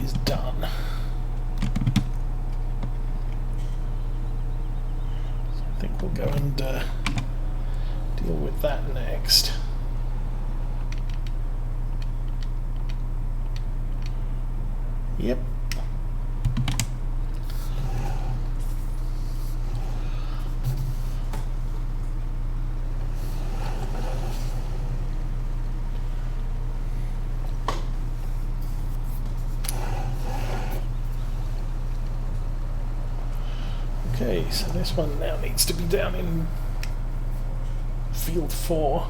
is done. So I think we'll go and deal with that next. Yep. Okay, so this one now needs to be down in field 4,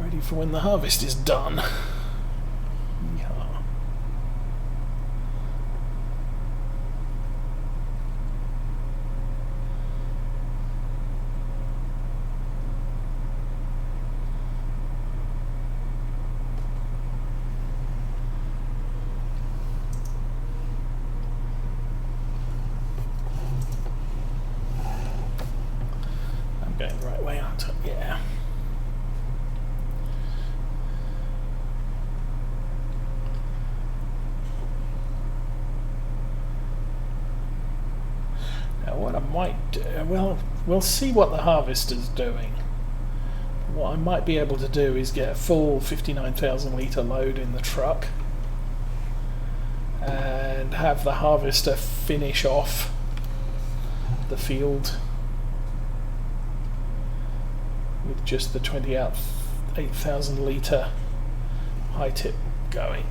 ready for when the harvest is done. Yeehaw. Going the right way, aren't I? Yeah. Now what I might do, well, we'll see what the harvester's doing. What I might be able to do is get a full 59,000 litre load in the truck and have the harvester finish off the field with just the 28,000 litre high tip going.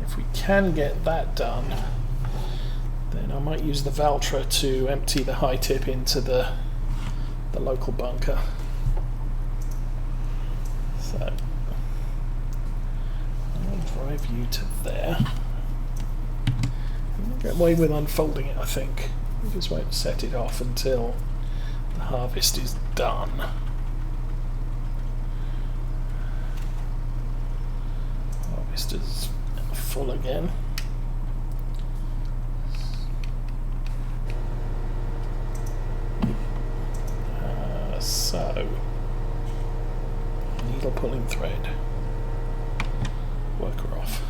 If we can get that done, then I might use the Valtra to empty the high tip into the local bunker. So I'll drive you to there. I'll get away with unfolding it, I think. We just won't set it off until the harvest is done. Harvester's full again. So, needle pulling thread, worker off.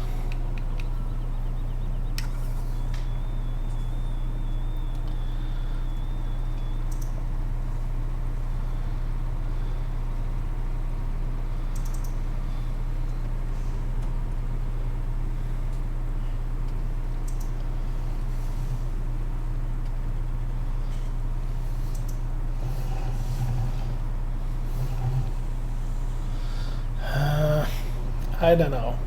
I don't know.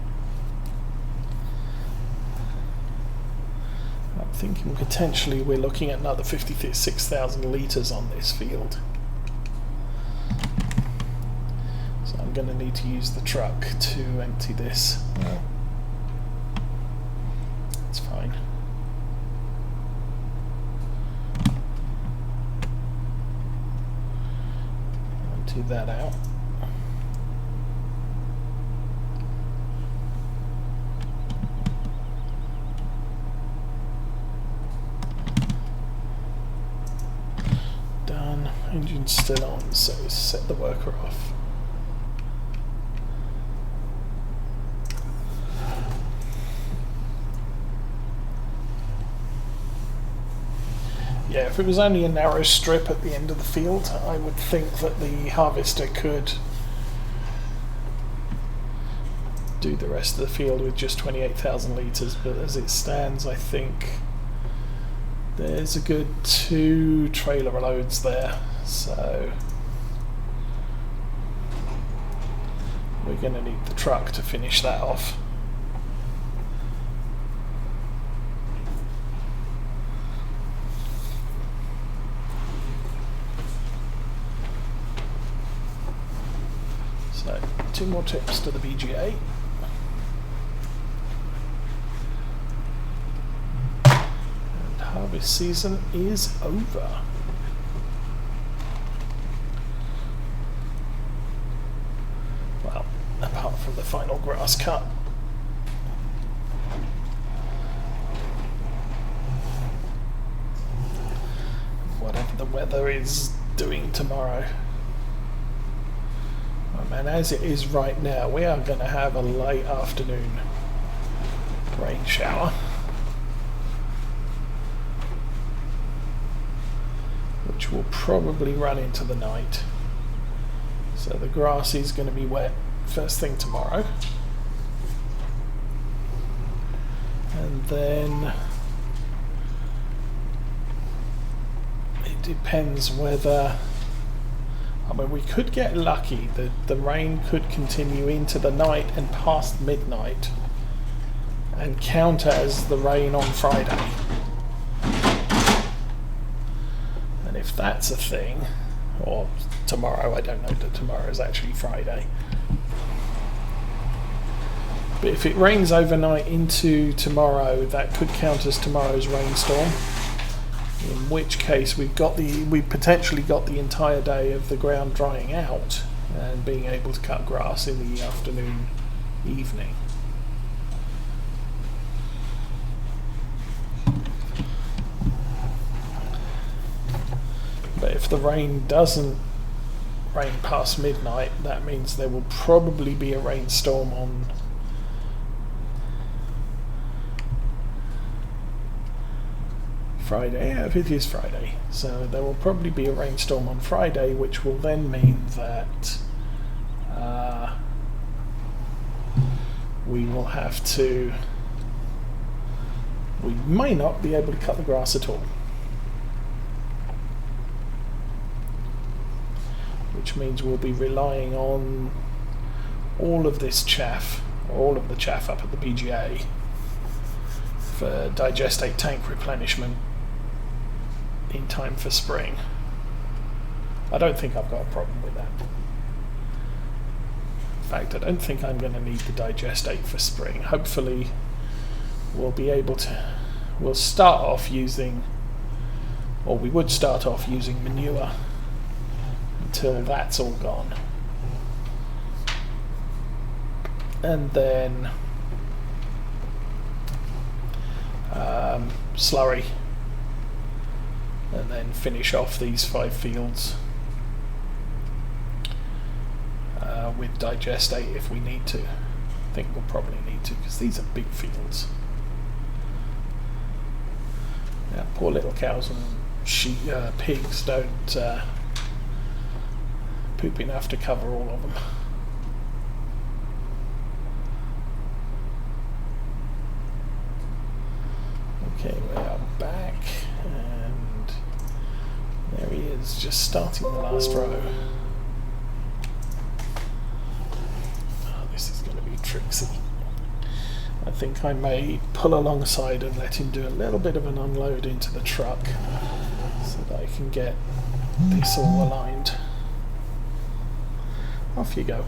I'm thinking potentially we're looking at another 56,000 litres on this field. So I'm going to need to use the truck to empty this. Well, it's fine. Empty that out. Engine's still on, so set the worker off. Yeah, if it was only a narrow strip at the end of the field, I would think that the harvester could do the rest of the field with just 28,000 litres, but as it stands, I think there's a good 2 trailer loads there, so we're going to need the truck to finish that off. So 2 more trips to the BGA. Harvest season is over. Well, apart from the final grass cut. Whatever the weather is doing tomorrow. I'm And as it is right now, we are going to have a late afternoon rain shower, which will probably run into the night. So the grass is going to be wet first thing tomorrow. And then it depends whether, I mean, we could get lucky. The rain could continue into the night and past midnight and count as the rain on Friday. And if that's a thing, or tomorrow, I don't know that tomorrow is actually Friday. But if it rains overnight into tomorrow, that could count as tomorrow's rainstorm. In which case we've potentially got the entire day of the ground drying out and being able to cut grass in the afternoon, evening. But if the rain doesn't rain past midnight, that means there will probably be a rainstorm on Friday. Yeah, if it is Friday. So there will probably be a rainstorm on Friday, which will then mean that we may not be able to cut the grass at all. Which means we'll be relying on all of this chaff, or all of the chaff up at the PGA, for digestate tank replenishment in time for spring. I don't think I've got a problem with that. In fact, I don't think I'm going to need the digestate for spring. Hopefully we'll be able to, we'll start off using, or we would start off using manure until that's all gone. And then slurry, and then finish off these 5 fields with digestate if we need to. I think we'll probably need to, because these are big fields. Now, poor little cows and pigs don't poop enough to cover all of them. Okay, we are back, and there he is, just starting the last row. Oh, this is going to be tricksy. I think I may pull alongside and let him do a little bit of an unload into the truck so that I can get this all aligned. Off you go.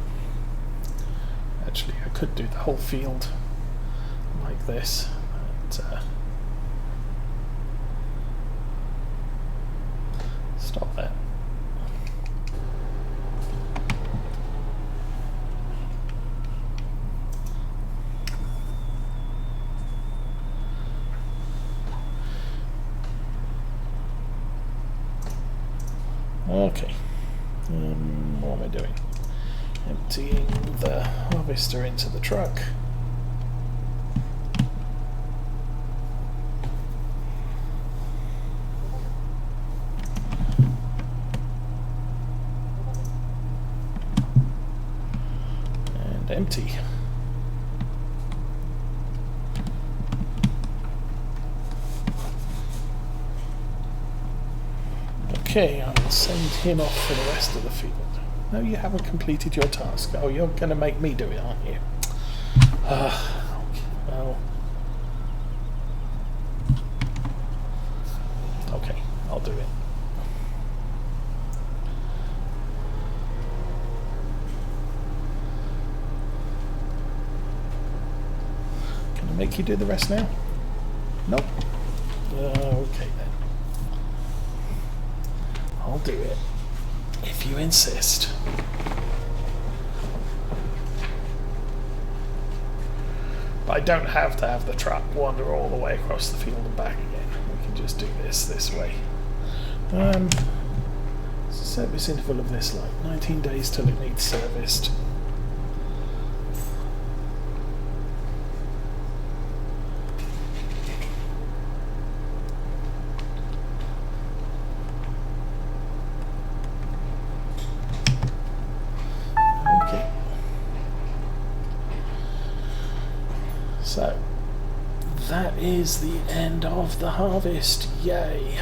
Actually, I could do the whole field like this, but stop that. Okay. What am I doing? Emptying the harvester into the truck. And empty. Okay, I will send him off for the rest of the field. No, you haven't completed your task. Oh, you're going to make me do it, aren't you? Okay, well. Okay, I'll do it. Can I make you do the rest now? Nope. Okay then. I'll do it. If you insist. But I don't have to have the truck wander all the way across the field and back again. We can just do this way. Service interval of this, like 19 days till it needs serviced. Okay. So, that is the end of the harvest. Yay!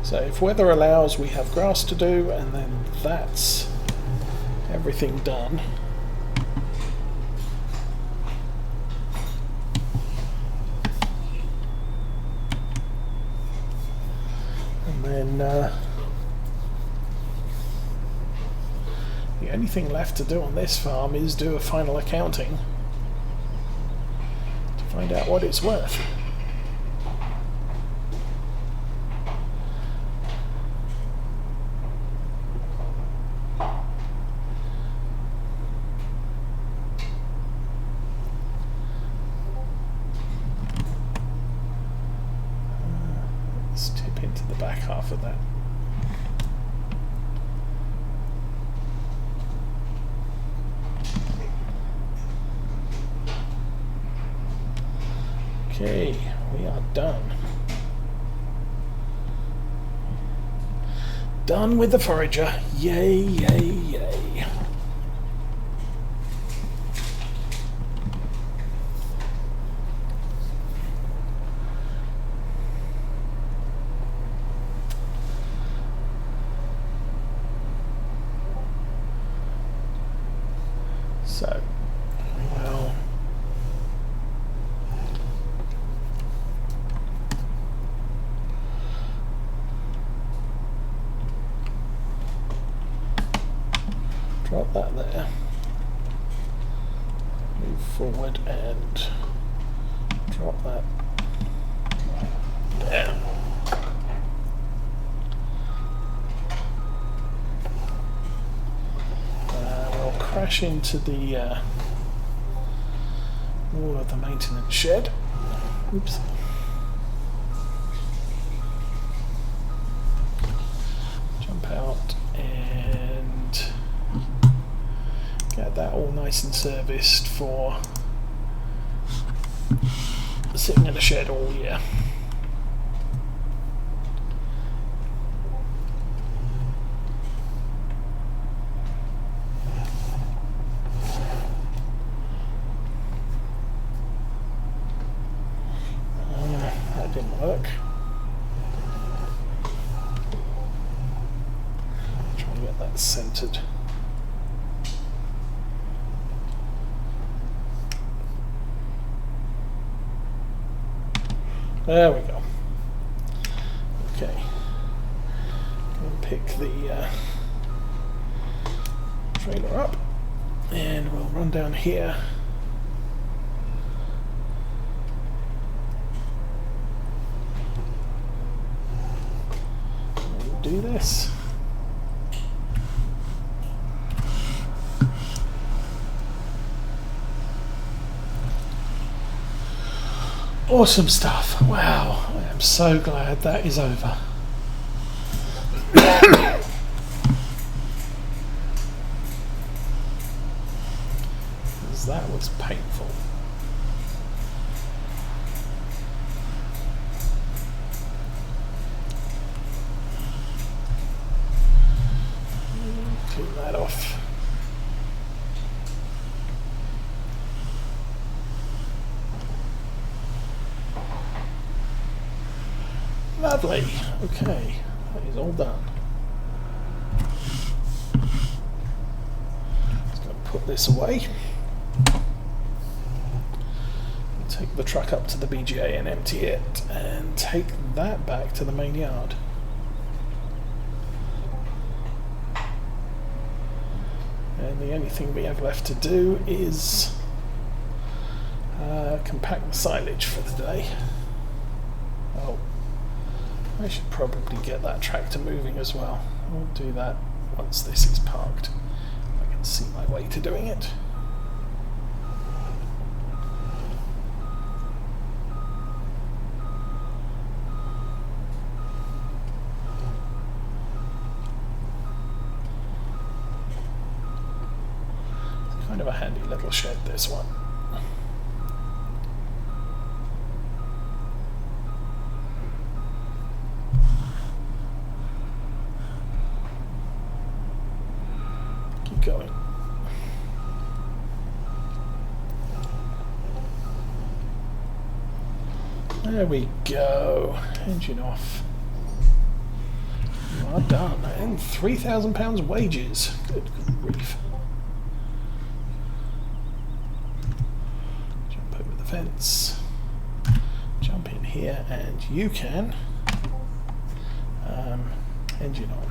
So if weather allows, we have grass to do, and then that's everything done. And then the only thing left to do on this farm is do a final accounting to find out what it's worth. Let's tip into the back half of that. Okay, we are done. Done with the forager. Yay, yay, yay. So, well, drop that there, move forward and drop that there. We'll crash into the wall of the maintenance shed. Oops. Jump out and get that all nice and serviced for sitting in the shed all year. That didn't work. Try and get that centered. There we go. Okay. We'll pick the trailer up and we'll run down here. We'll do this. Awesome stuff. Wow, I am so glad that is over. Because that was painful. Clean that off. Lovely. Okay, that is all done. Just going to put this away. Take the truck up to the BGA and empty it, and take that back to the main yard. And the only thing we have left to do is compact the silage for the day. Oh. I should probably get that tractor moving as well. I'll do that once this is parked. I can see my way to doing it. Kind of a handy little shed, this one. Keep going. There we go. Engine off. Well done. And £3,000 wages. Good grief. Jump over the fence. Jump in here, and you can. Engine on.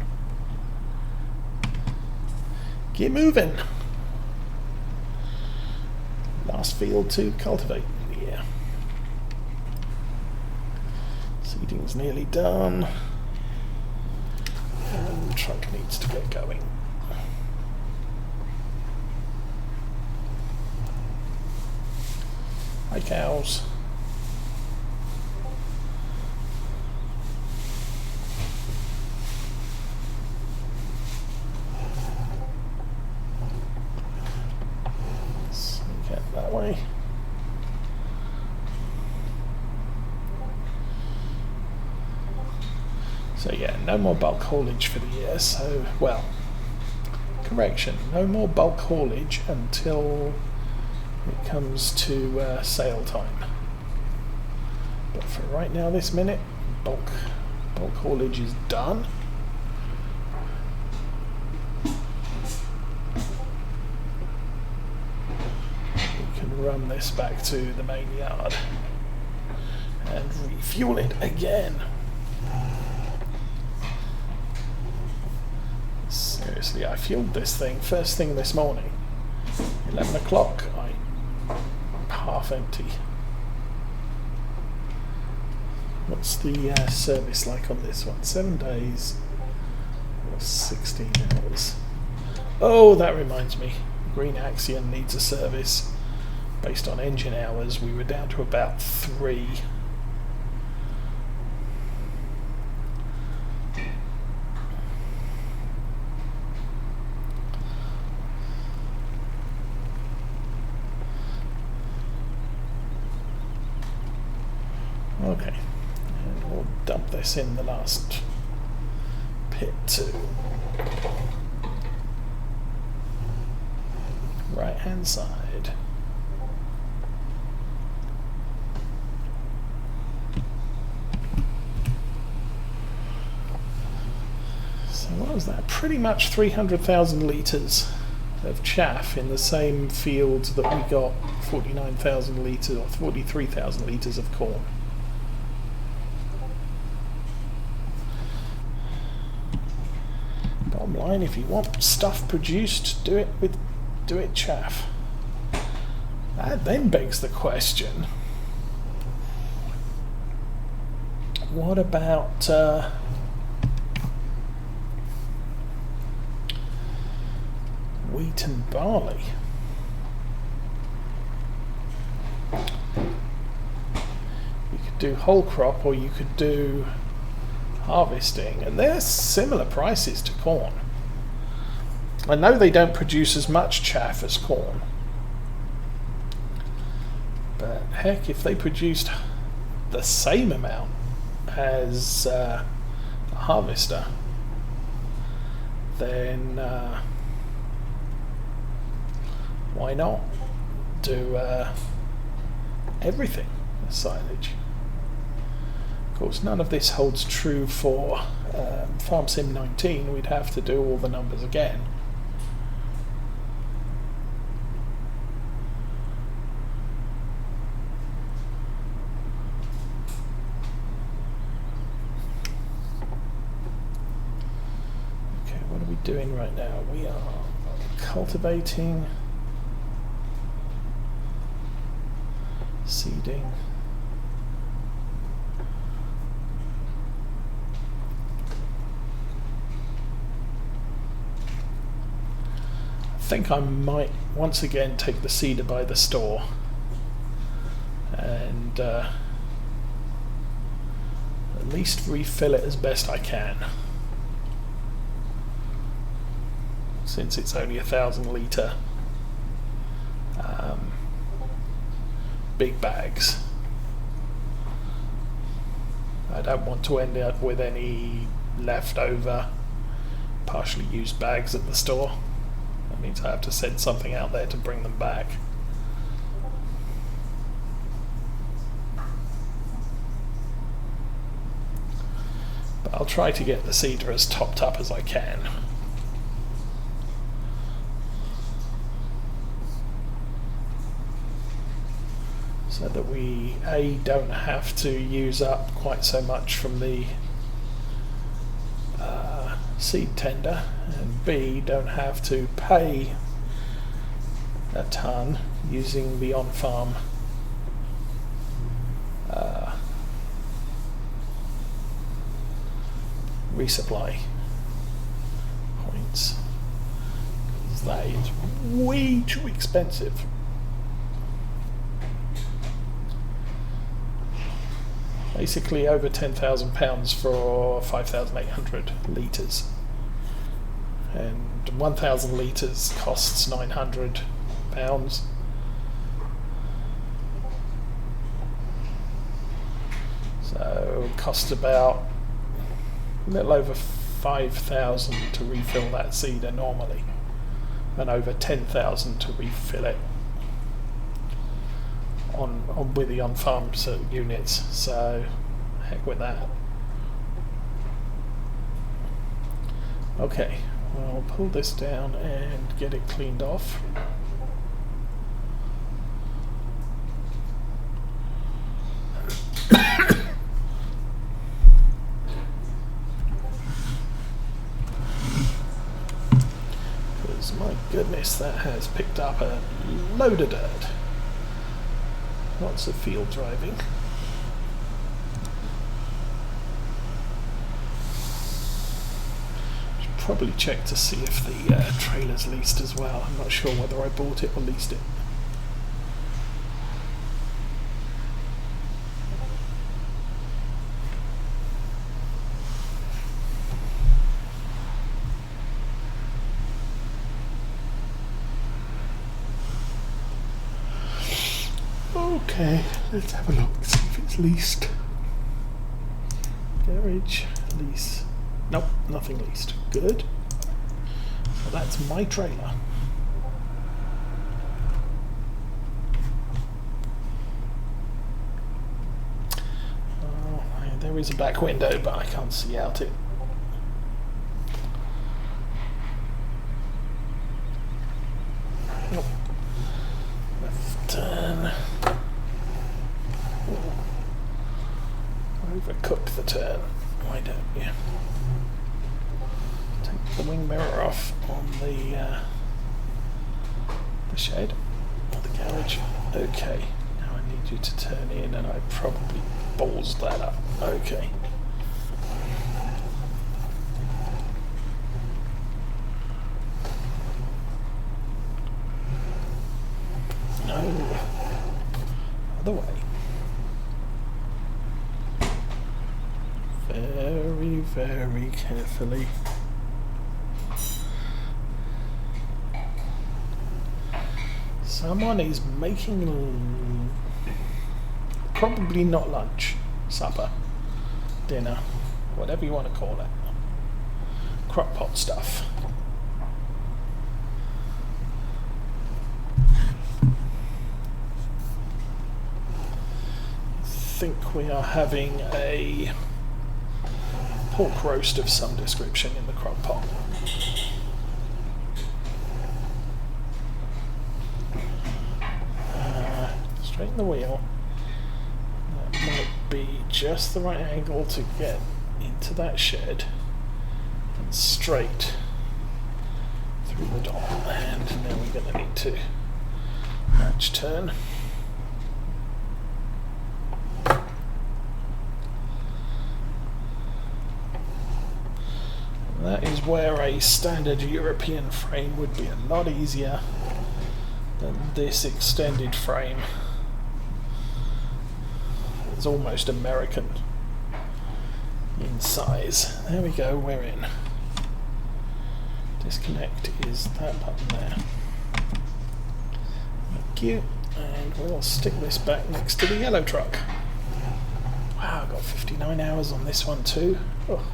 Get moving. Last field to cultivate. Yeah. Seeding's nearly done. And the truck needs to get going. Hi, cows. Let's get that way. So yeah, no more bulk haulage for the year, so, well, correction, no more bulk haulage until it comes to sale time. But for right now, this minute, bulk haulage is done. We can run this back to the main yard and refuel it again. Seriously, I fueled this thing first thing this morning. 11 o'clock, I'm half empty. What's the service like on this one? 7 days or 16 hours? Oh, that reminds me. Green Axion needs a service. Based on engine hours, we were down to about 3. Okay, and we'll dump this in the last pit too. Right hand side. So what was that? Pretty much 300,000 litres of chaff in the same fields that we got 49,000 litres or 43,000 litres of corn. Bottom line, if you want stuff produced, do it chaff. That then begs the question, what about wheat and barley? You could do whole crop, or you could do harvesting, and they're similar prices to corn. I know they don't produce as much chaff as corn, but heck, if they produced the same amount as a harvester, then why not do everything as silage? Of course, none of this holds true for Farm Sim 19. We'd have to do all the numbers again. Okay, what are we doing right now? We are cultivating, seeding. I think I might once again take the seeder by the store and at least refill it as best I can, since it's only 1,000 litre big bags. I don't want to end up with any leftover partially used bags at the store. That means I have to send something out there to bring them back. But I'll try to get the cedar as topped up as I can. So that we don't have to use up quite so much from the seed tender, and B, don't have to pay a ton using the on-farm resupply points, because that is way too expensive. Basically over £10,000 for 5,800 litres, and 1,000 litres costs £900. So it costs about a little over 5,000 to refill that cedar normally, and over 10,000 to refill it on with the on-farm units. So heck with that. Okay, well, I'll pull this down and get it cleaned off. Because my goodness, that has picked up a load of dirt. Lots of field driving. Should probably check to see if the trailer's leased as well. I'm not sure whether I bought it or leased it. Okay, let's have a look, see if it's leased. Garage, lease. Nope, nothing leased. Good. Well, that's my trailer. Oh, there is a back window, but I can't see out it. Nope. Left turn. Overcook the turn. Why don't you? Take the wing mirror off on the shed or the garage. Okay. Now I need you to turn in, and I probably ballsed that up. Okay. No. Other way. Very, very carefully. Someone is making probably not lunch, supper, dinner, whatever you want to call it. Crock pot stuff. I think we are having a pork roast of some description in the crock pot. Straighten the wheel. That might be just the right angle to get into that shed and straight through the door. And now we're going to need to match turn. That is where a standard European frame would be a lot easier than this extended frame. It's almost American in size. There we go, we're in. Disconnect is that button there. Thank you. And we'll stick this back next to the yellow truck. Wow, I've got 59 hours on this one too. Oh.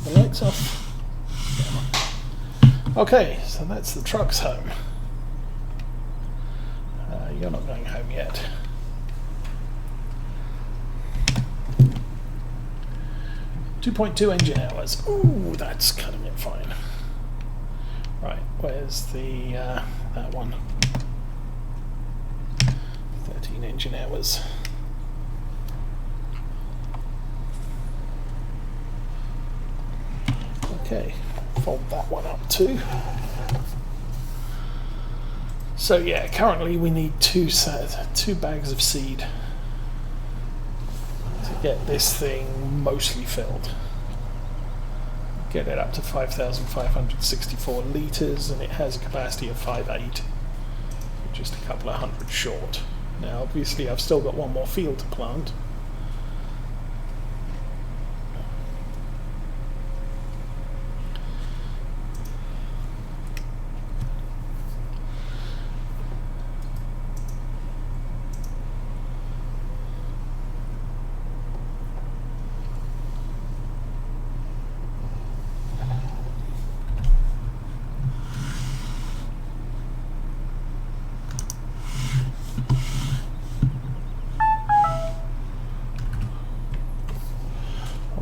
The lights off. Okay, so that's the truck's home. You're not going home yet. .2 engine hours. Ooh, that's cutting it fine. Right, where's the that one? 13 engine hours. Okay, fold that one up too. So yeah, currently we need two bags of seed to get this thing mostly filled. Get it up to 5,564 litres, and it has a capacity of 5.8, just a couple of hundred short. Now obviously I've still got one more field to plant.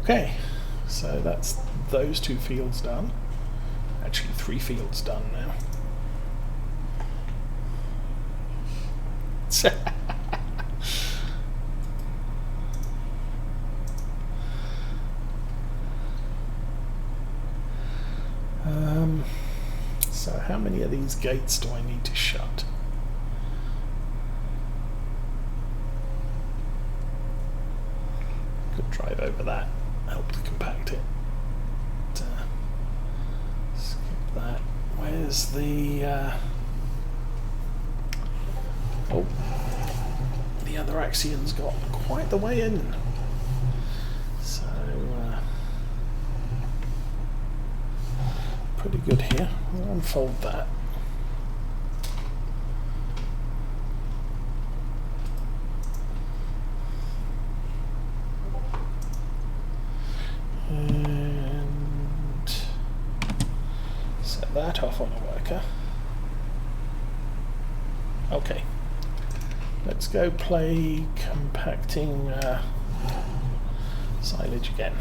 Okay, so that's those two fields done. Actually, 3 fields done now. So how many of these gates do I need to shut? Could drive over that. Help to compact it. Skip that. Where's the oh, the other Axion's got quite the way in. So pretty good here. I'll unfold that. That off on a worker. Okay, let's go play compacting silage again.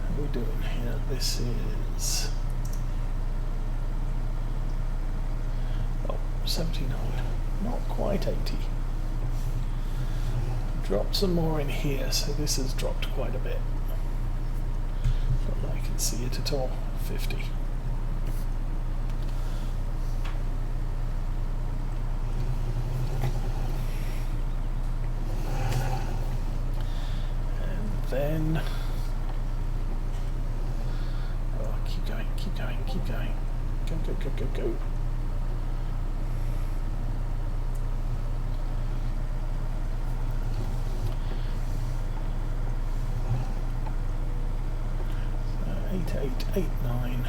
How are we doing here? This is 79, not quite 80. Drop some more in here, so this has dropped quite a bit. Not that I can see it at all. 50. And then keep going, keep going, keep going. Go, go, go, go, go. Eight, 9.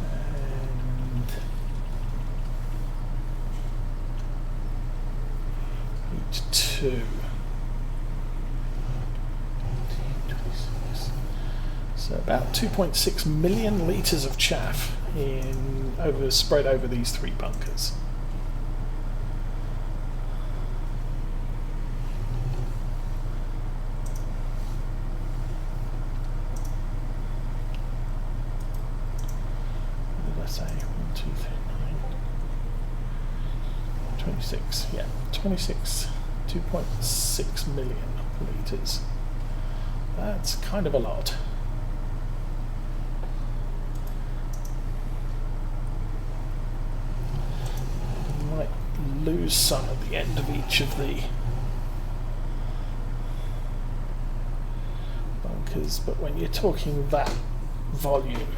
And 2. So about 2.6 million litres of chaff spread over these 3 bunkers. What did I say? 1, 2, 3, 9. 26, yeah, 2.6 million litres. That's kind of a lot. You might lose some at the end of each of the bunkers, but when you're talking that volume,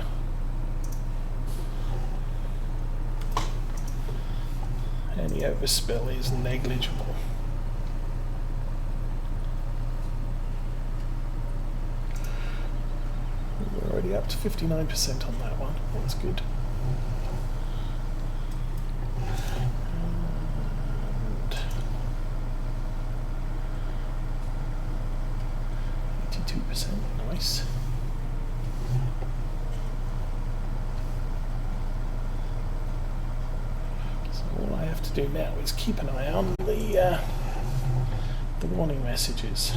any overspill is negligible. We're already up to 59% on that one. That's good. And 82%, nice. All I have to do now is keep an eye on the warning messages.